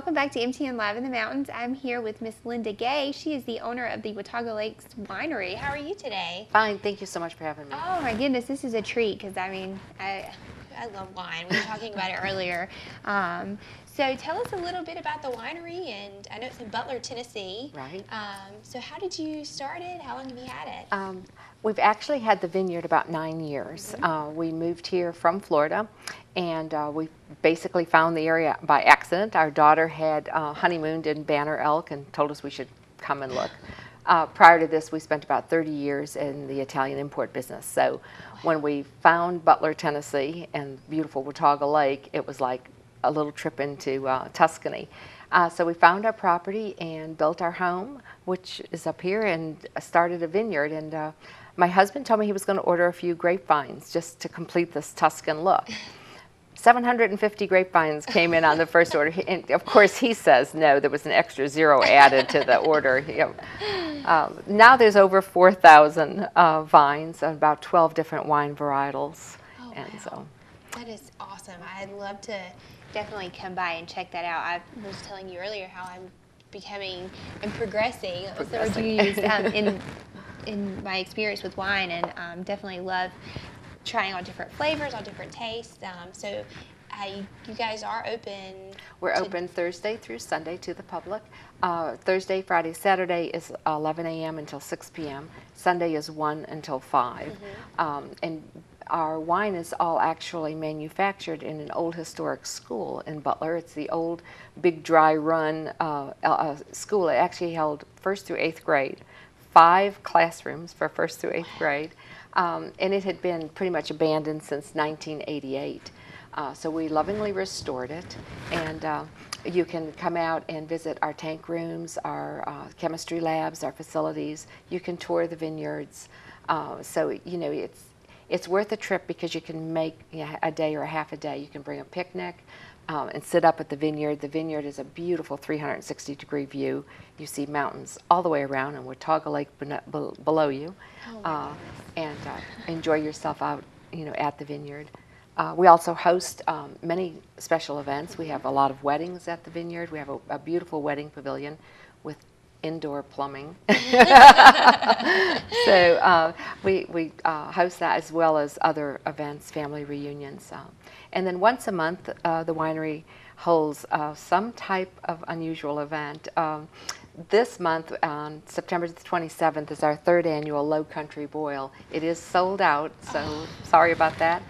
welcome back to MTN Live in the Mountains. I'm here with Miss Linda Gay. She is the owner of the Watauga Lakes Winery. How are you today? Fine, thank you so much for having me. Oh my goodness, this is a treat because I love wine. We were talking about it earlier. So tell us a little bit about the winery, and I know it's in Butler, Tennessee. Right. So how did you start it? How long have you had it? We've actually had the vineyard about 9 years. We moved here from Florida, and we basically found the area by accident. Our daughter had honeymooned in Banner Elk and told us we should come and look. Prior to this, we spent about 30 years in the Italian import business. So when we found Butler, Tennessee, and beautiful Watauga Lake, it was like a little trip into Tuscany. So we found our property and built our home, which is up here, and started a vineyard. And my husband told me he was going to order a few grapevines just to complete this Tuscan look. 750 grapevines came in on the first order. And of course, he says no, there was an extra zero added to the order. Now there's over 4,000 vines, about 12 different wine varietals. Oh, and wow. so That is awesome. I'd love to definitely come by and check that out. I was telling you earlier how I'm becoming and progressing. That was the word you used in my experience with wine, and definitely love trying all different flavors, all different tastes. So you guys are open? We're open Thursday through Sunday to the public. Thursday, Friday, Saturday is 11 a.m. until 6 p.m. Sunday is 1 until 5. And our wine is all actually manufactured in an old historic school in Butler. It's the old Big Dry Run school. It actually held 1st through 8th grade, 5 classrooms for 1st through 8th grade. And it had been pretty much abandoned since 1988. So we lovingly restored it, and you can come out and visit our tank rooms, our chemistry labs, our facilities. You can tour the vineyards. So it's worth a trip because you can make a day or a half a day. You can bring a picnic and sit up at the vineyard. The vineyard is a beautiful 360-degree view. You see mountains all the way around and Watauga Lake below you. And enjoy yourself out, at the vineyard. We also host many special events. We have a lot of weddings at the vineyard. We have a beautiful wedding pavilion with indoor plumbing. So we host that, as well as other events, family reunions. And then once a month, the winery holds some type of unusual event. This month, on September the 27th, is our 3rd annual Low Country Boil. It is sold out, so sorry about that.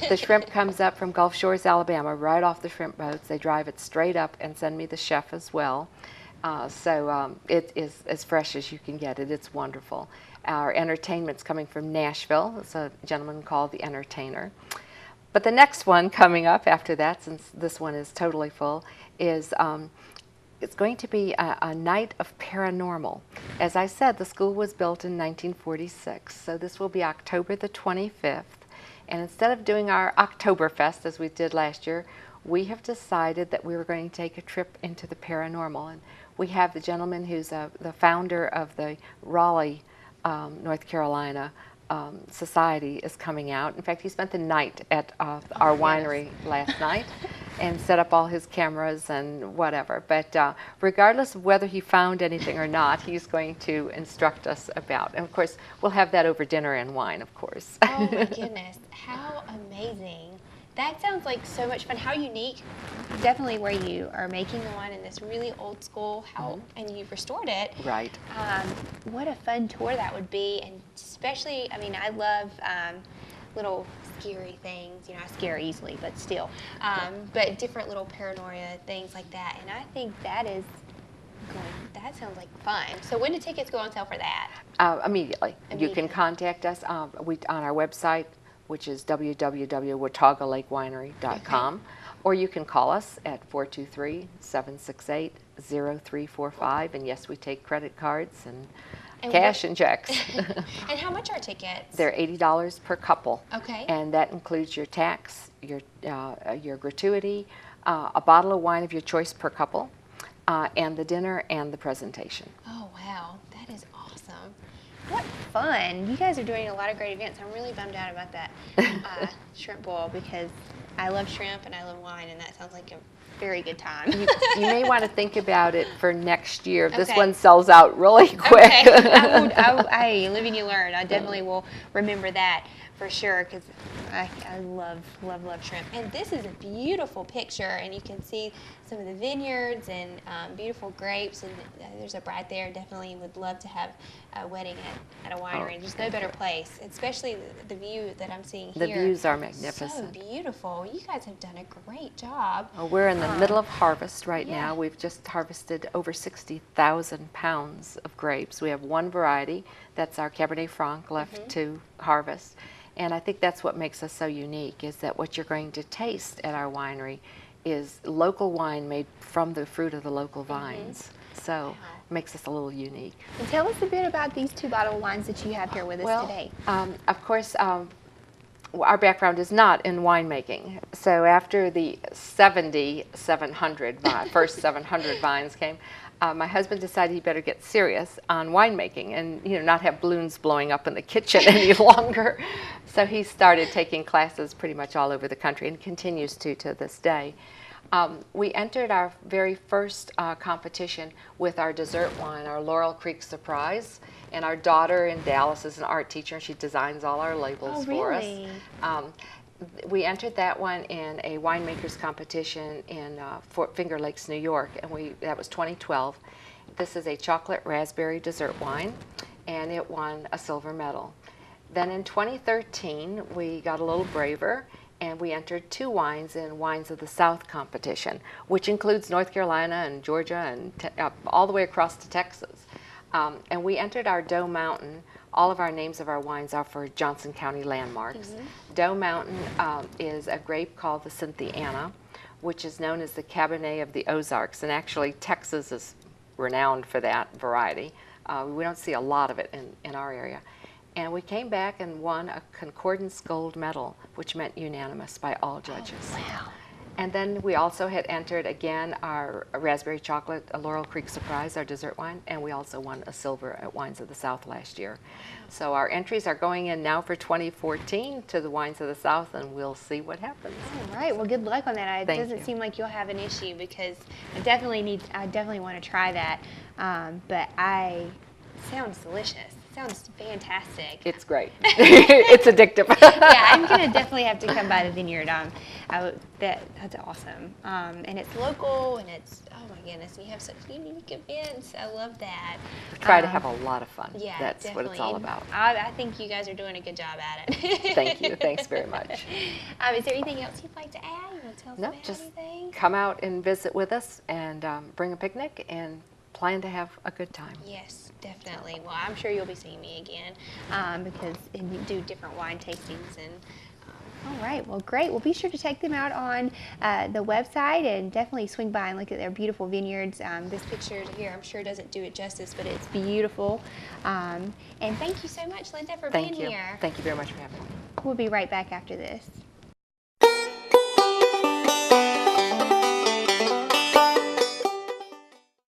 The shrimp comes up from Gulf Shores, Alabama, right off the shrimp boats. They drive it straight up and send me the chef as well. So it is as fresh as you can get it. It's wonderful. Our entertainment's coming from Nashville. It's a gentleman called The Entertainer. But the next one coming up after that, since this one is totally full, is it's going to be a night of paranormal. As I said, the school was built in 1946, so this will be October the 25th. And instead of doing our Oktoberfest as we did last year, we have decided that we were going to take a trip into the paranormal. And we have the gentleman who's the founder of the Raleigh, North Carolina Society is coming out. In fact, he spent the night at our winery last night and set up all his cameras and whatever. But regardless of whether he found anything or not, he's going to instruct us about. And of course, we'll have that over dinner and wine, of course. Oh my goodness, how amazing. That sounds like so much fun. How unique, definitely, where you are making the wine in this really old school, and you've restored it. Right. What a fun tour that would be, and especially, I love little scary things. I scare easily, but still. But different little paranoia, things like that. And I think that sounds like fun. So when do tickets go on sale for that? Immediately. You can contact us on our website, which is www.wataugalakewinery.com, or you can call us at 423-768-0345, and yes, we take credit cards and cash and checks. And how much are tickets? They're $80 per couple. Okay. And that includes your tax, your gratuity, a bottle of wine of your choice per couple, and the dinner and the presentation. Oh, wow. That is awesome. What fun. You guys are doing a lot of great events. I'm really bummed out about that shrimp boil because I love shrimp and I love wine, and that sounds like a very good time. You may want to think about it for next year. This Okay. one sells out really quick. Okay. I live and you learn. I definitely will remember that for sure because I love shrimp. And this is a beautiful picture, and you can see some of the vineyards and beautiful grapes. And there's a bride there. Definitely would love to have a wedding at a winery. Oh, There's no better place, especially the view that I'm seeing The here. views are magnificent. So beautiful. You guys have done a great job. Well, we're in the middle of harvest right yeah. now. We've just harvested over 60,000 pounds of grapes. We have one variety, that's our Cabernet Franc, left to harvest. And I think that's what makes us so unique, is that what you're going to taste at our winery is local wine made from the fruit of the local vines. So it makes us a little unique. And tell us a bit about these two bottle wines that you have here with us today. Of course, our background is not in winemaking. So after the 700 first 700 vines came, my husband decided he better get serious on winemaking and not have balloons blowing up in the kitchen any longer. So he started taking classes pretty much all over the country and continues to this day. We entered our very first competition with our dessert wine, our Laurel Creek Surprise. And our daughter in Dallas is an art teacher, and she designs all our labels for us. We entered that one in a winemakers competition in Fort Finger Lakes, New York, and that was 2012. This is a chocolate raspberry dessert wine, and it won a silver medal. Then in 2013, we got a little braver, and we entered two wines in Wines of the South competition, which includes North Carolina and Georgia and all the way across to Texas. And we entered our Doe Mountain. All of our names of our wines are for Johnson County landmarks. Doe Mountain is a grape called the Cynthiana, which is known as the Cabernet of the Ozarks. And actually, Texas is renowned for that variety. We don't see a lot of it in our area. And we came back and won a Concordance Gold Medal, which meant unanimous by all judges. Oh, wow. And then we also had entered again our raspberry chocolate, a Laurel Creek Surprise, our dessert wine, and we also won a silver at Wines of the South last year. So our entries are going in now for 2014 to the Wines of the South, and we'll see what happens. All right. Well, good luck on that. It Thank doesn't you. seem like you'll have an issue because I definitely want to try that. But sounds delicious. Sounds fantastic. It's great. It's addictive. Yeah, I'm gonna definitely have to come by the vineyard. That's awesome. And it's local, and it's, oh my goodness, you have such unique events. I love that. Try to have a lot of fun. Yeah, That's definitely. what it's all about. I think you guys are doing a good job at it. Thank you. Thanks very much. Is there anything else you'd like to add? You want to tell us No, about just anything? come out and visit with us and bring a picnic and plan to have a good time. Yes, definitely. Well, I'm sure you'll be seeing me again because you do different wine tastings. And all right, well, great. Well, be sure to check them out on the website and definitely swing by and look at their beautiful vineyards. This picture here, I'm sure doesn't do it justice, but it's beautiful. And thank you so much, Linda, for being here. Thank you very much for having me. We'll be right back after this.